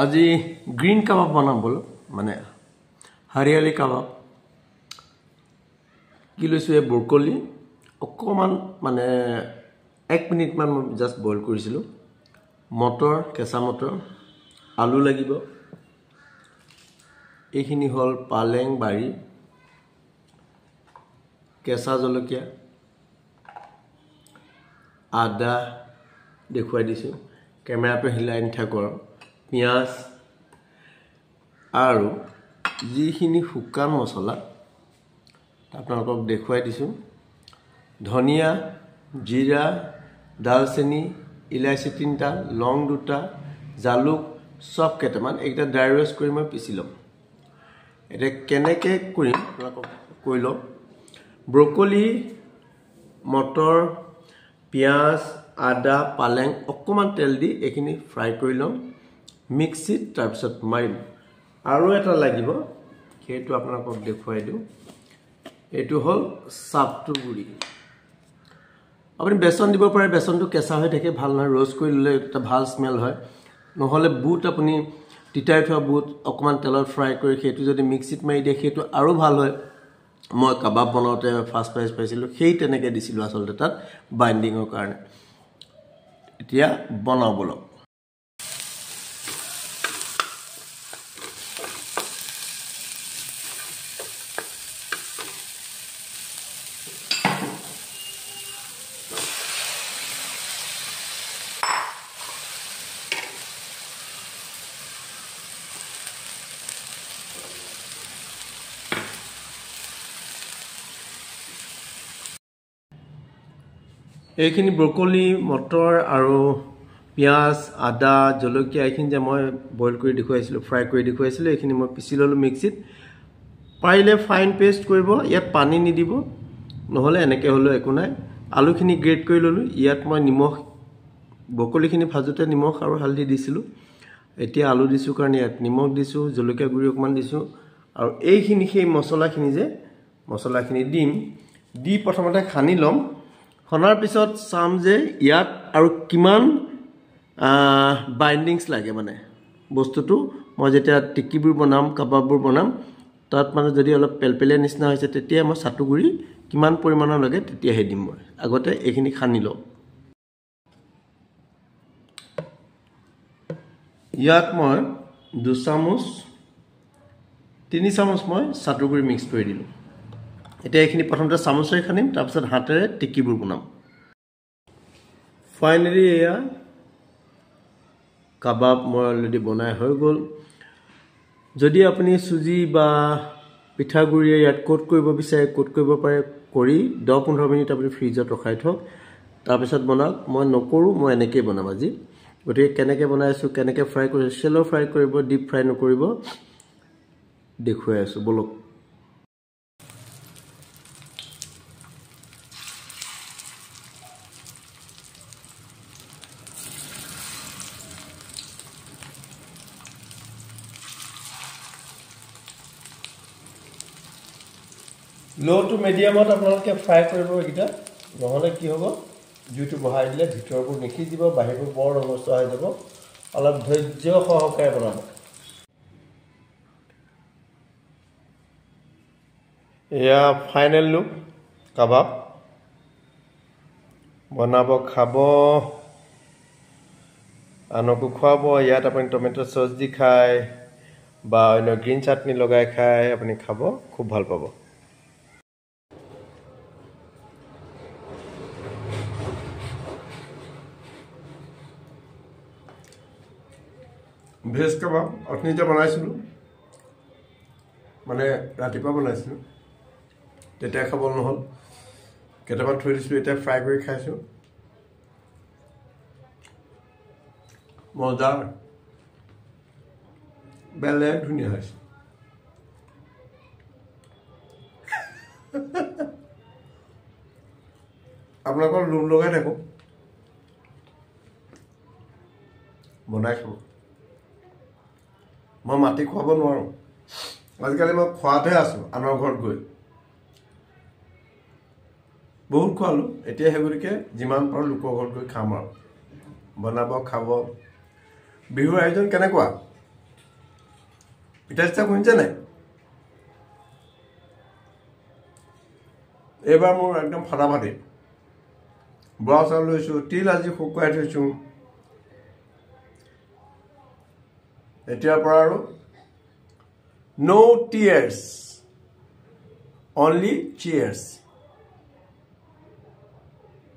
আজি গ্ৰীণ কাবাব বনাম বলো মানে হৰিয়ালি কাবাব কি লৈছো এই ব্ৰকলি অকমান মানে 1 মিনিট মান জাস্ট বইল কৰিছিলো মটৰ কেঁচা মটৰ আলু লাগিব এইখিনি হল পালেং বাৰি কেঁচা জলকীয়া আদা দেখুৱাই দিছো কেমেৰাটো হিলাই নিথাকক পিয়াজ আৰু যিখিনি শুকান মছলা আপোনালোকক দেখুৱাই দিছো ধনিয়া জিৰা দালচেনি ইলাইচি তিনটা লং দুটা জালুক সব কেটামান একটা ড্ৰাই ৰ'ষ্ট কৰি মই পিছি লম এটা কেনেকে কৰিম আপোনালোকক কৈ লম ব্ৰকলি মটৰ পিয়াজ আদা পালেং অকমান তেল দি এখিনি ফ্ৰাই কৰি লম মিক্সিত তাৰপিছত মাৰিম আৰু এটা লাগিব সেইটো আপোনালোকক দেখুৱাই দিও এটো হল সাপটো গুৰি আপুনি বেসন দিব পাৰে বেসনটো কেঁচা হৈ থাকে ভাল না ৰ'ষ্ট কৰি ললে এটা ভাল স্মেল হয় নহলে বুট আপুনি তিতাই থোৱা বুট অকমান তেলত ফ্ৰাই কৰি সেইটো যদি মিক্সিত মাৰি দিয়ে সেইটো আৰু ভাল হয় মই কাবাব বনাওতে ফাৰ্স্ট প্ৰাইজ পাইছিলো সেই তেনেকে দিছিলো আসলতে তাত বাইন্ডিংৰ কাৰণে এতিয়া বনাও বলক এইখিনি ব্ৰকলি মটৰ আৰু পিয়াজ আদা জলকীয়া এইখিনি যে মই বইল কৰি দেখুৱাইছিলো ফ্ৰাই কৰি দেখুৱাইছিলো এইখিনি মই পিছি ললো মিক্সিত পাৰিলে ফাইন পেষ্ট কৰিব ইয়াত পানী নিদিব নহলে এনেকে হলো একো নাই আলুখিনি গ্ৰেট কৰি ললো ইয়াত মই নিমখ ব্ৰকলিখিনি ভাজোতে নিমখ আৰু হালধি দিছিলো এতিয়া আলু দিছো কাৰণ ইয়াত নিমখ দিছো জলকীয়া গুৰি অকমান দিছো আৰু এইখিনি সেই মছলাখিনি দিম দি প্ৰথমতে খানি লম খনাৰ পিছত সাম যে ইয়াত আৰু কিমান বাইন্ডিংস লাগে মানে বস্তুটো মই যেতিয়া টিকিবোৰ বনাম কাবাববোৰ বনাম তাত মানে যদি অলপ পেলপেলিয়া নিচিনা হৈছে তেতিয়া মই সাতুগুৰি কিমান পৰিমাণৰ লাগে তেতিয়া হে দিম মই আগতে এইখিনি খানি লম ইয়াত মই 2 চামুচ 3 চামুচ মই সাতুগুৰি মিক্স কৰি দিলো এটা এইখিনি প্ৰথমতে চামুচেৰে খানিম তাৰ পিছত হাতেৰে টিকিবোৰ বনাম ফাইনালি এয়া কাবাব মই অলৰেডি বনাই হৈ গল যদি আপুনি সুজি বা পিঠাগুৰি ইয়াত কোট কৰিব বিচাৰে কোট কৰিব পাৰে কৰি 10-15 মিনিট আপুনি ফ্ৰিজত ৰখাই থওক তাৰ পিছত বনাওক মই নকৰো মই এনেকৈ বনাম আজি গতিকে কেনেকৈ বনাইছো কেনেকৈ ফ্ৰাই কৰিছো শ্যালো ফ্ৰাই কৰিব ডিপ ফ্ৰাই নকৰিব দেখুৱাই আছো বলক লো টু মিডিয়ামত আপোনালোকে ফ্ৰাই কৰিব এইটা নহলে কি হ'ব জুইটো বহাই দিলে ভিতৰবোৰ নিখিজিব বাহিৰবোৰ বৰ ৰঙচুৱা হৈ যাব অলপ ধৈৰ্য্য সহকাৰে বনাব এয়া ফাইনেল লুক কাবাব বনাব খাব আনকো খুৱাব ইয়াত আপুনি টমেটো সস দি খায় বা অন্য গ্ৰীণ চাটনি লগাই খায় আপুনি খাব খুব ভাল পাব ভেজ কাবাব অথনি যে বনাইছিলো মানে ৰাতিপুৱা বনাইছিলো তেতিয়া খাব নহল কেটামান থৈ দিছিলো এতিয়া ফ্ৰাই কৰি খাইছো মজাৰ বেলে ধুনীয়া হৈছে আপোনালোকৰ লুম লগাই থাকো বনাই খাব মই মাটি খুৱাব নোৱাৰো আজিকালি মই খোৱাতে আছো আনৰ ঘৰত গৈ বহুত খোৱালো এতিয়া হেগুৰিকে যিমান পাৰো লোকৰ ঘৰত গৈ খাম আৰু বনাব খাব বিহুৰ আয়োজন কেনেকুৱা পিঠা শুনিছে নাই? এইবাৰ মোৰ একদম ফাটাফাটি বৰা চাউল লৈছোঁ, তিল আজি শুকুৱাই থৈছোঁ। এতিয়াৰ পৰা আৰু ন' টিয়াৰ্ছ, অনলি চিয়াৰ্ছ।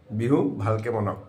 বিহু ভালকৈ মনাওক।